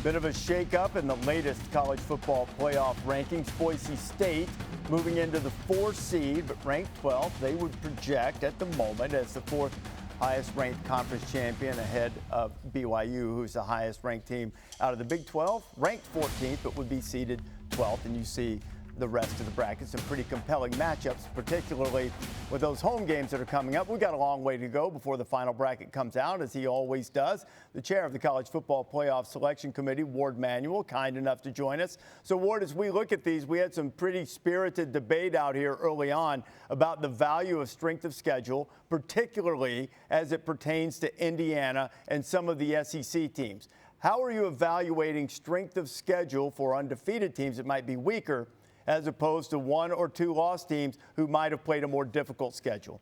Bit of a shake-up in the latest college football playoff rankings. Boise State moving into the 4th seed, but ranked 12th. They would project at the moment as the 4th highest ranked conference champion ahead of BYU, who's the highest ranked team out of the Big 12. Ranked 14th, but would be seeded 12th. And you see the rest of the bracket. Some pretty compelling matchups, particularly with those home games that are coming up. We've got a long way to go before the final bracket comes out, as he always does. The chair of the College Football Playoff Selection Committee, Warde Manuel, kind enough to join us. So, Ward, as we look at these, we had some pretty spirited debate out here early on about the value of strength of schedule, particularly as it pertains to Indiana and some of the SEC teams. How are you evaluating strength of schedule for undefeated teams that might be weaker, as opposed to 1 or 2 loss teams who might have played a more difficult schedule?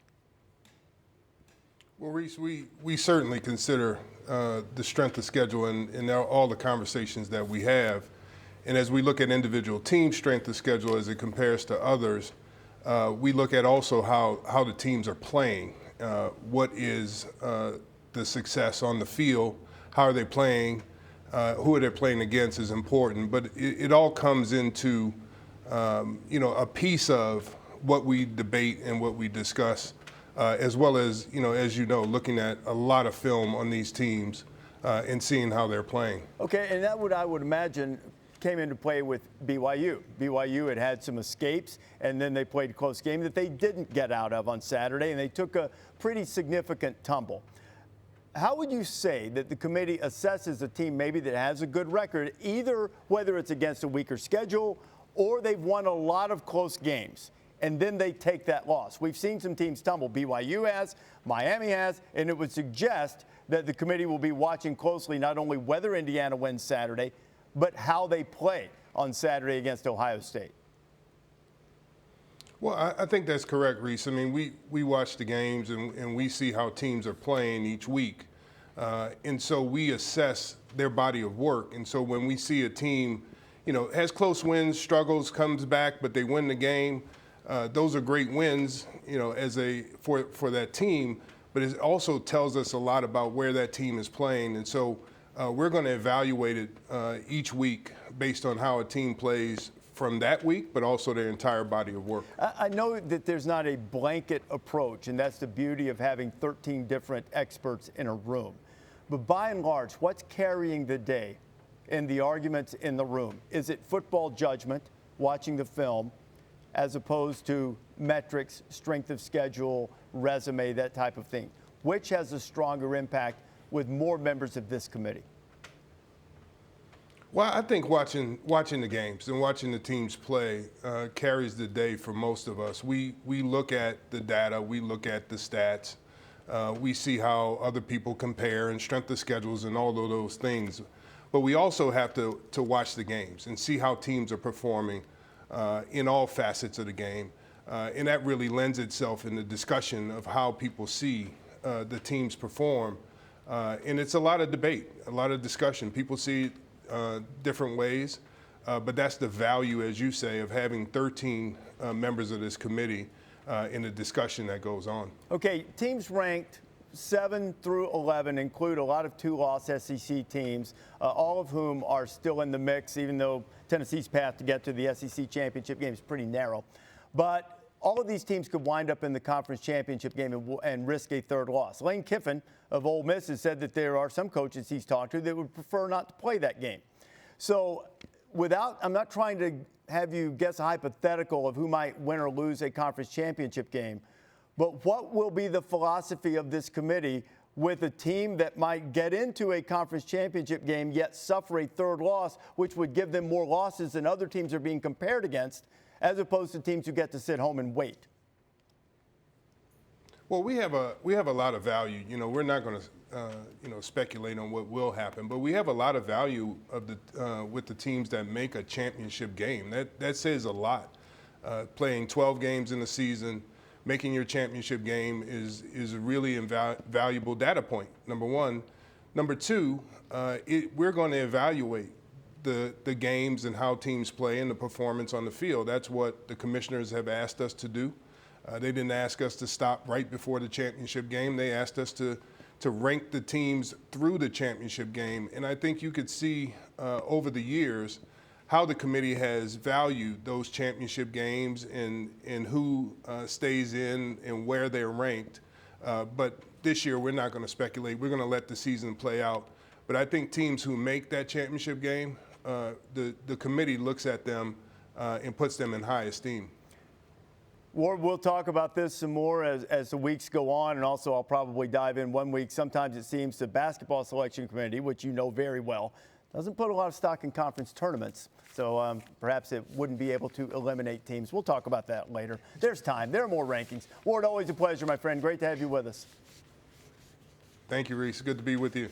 Well, Rece, we certainly consider the strength of schedule in all the conversations that we have. And as we look at individual team strength of schedule as it compares to others, we look at also how the teams are playing. What is the success on the field? How are they playing? Who are they playing against is important. But it all comes into a piece of what we debate and what we discuss, as well as, looking at a lot of film on these teams and seeing how they're playing. Okay, and that I would imagine came into play with BYU. BYU had some escapes, and then they played a close game that they didn't get out of on Saturday, and they took a pretty significant tumble. How would you say that the committee assesses a team maybe that has a good record, either whether it's against a weaker schedule or they've won a lot of close games, and then they take that loss? We've seen some teams tumble. BYU has, Miami has, and it would suggest that the committee will be watching closely not only whether Indiana wins Saturday, but how they play on Saturday against Ohio State. Well, I think that's correct, Rece. I mean, we watch the games and we see how teams are playing each week. And so we assess their body of work. And so when we see a team has close wins, struggles, comes back, but they win the game. Those are great wins, for that team. But it also tells us a lot about where that team is playing, and so we're going to evaluate it each week based on how a team plays from that week, but also their entire body of work. I know that there's not a blanket approach, and that's the beauty of having 13 different experts in a room. But by and large, what's carrying the day in the arguments in the room? Is it football judgment, watching the film, as opposed to metrics, strength of schedule, resume, that type of thing? Which has a stronger impact with more members of this committee? Well, I think watching the games and watching the teams play carries the day for most of us. We look at the data, we look at the stats, we see how other people compare and strength of schedules and all of those things. But we also have to watch the games and see how teams are performing in all facets of the game. And that really lends itself in the discussion of how people see the teams perform. And it's a lot of debate, a lot of discussion. People see different ways, but that's the value, as you say, of having 13 members of this committee in the discussion that goes on. Okay, teams ranked 7 through 11 include a lot of 2-loss SEC teams, all of whom are still in the mix, even though Tennessee's path to get to the SEC championship game is pretty narrow. But all of these teams could wind up in the conference championship game and risk a 3rd loss. Lane Kiffin of Ole Miss has said that there are some coaches he's talked to that would prefer not to play that game. So I'm not trying to have you guess a hypothetical of who might win or lose a conference championship game, but what will be the philosophy of this committee with a team that might get into a conference championship game yet suffer a 3rd loss, which would give them more losses than other teams are being compared against, as opposed to teams who get to sit home and wait? Well, we have a lot of value. We're not going to speculate on what will happen, but we have a lot of value of with the teams that make a championship game. That says a lot. Playing 12 games in the season, making your championship game is a really valuable data point, number one. Number two, we're going to evaluate the games and how teams play and the performance on the field. That's what the commissioners have asked us to do. They didn't ask us to stop right before the championship game. They asked us to to rank the teams through the championship game. And I think you could see over the years how the committee has valued those championship games and who stays in and where they're ranked. But this year, we're not going to speculate. We're going to let the season play out. But I think teams who make that championship game, the committee looks at them and puts them in high esteem. Ward, we'll talk about this some more as the weeks go on, and also I'll probably dive in one week. Sometimes it seems the basketball selection committee, which you know very well, doesn't put a lot of stock in conference tournaments. So perhaps it wouldn't be able to eliminate teams. We'll talk about that later. There's time. There are more rankings. Ward, always a pleasure, my friend. Great to have you with us. Thank you, Rece. Good to be with you.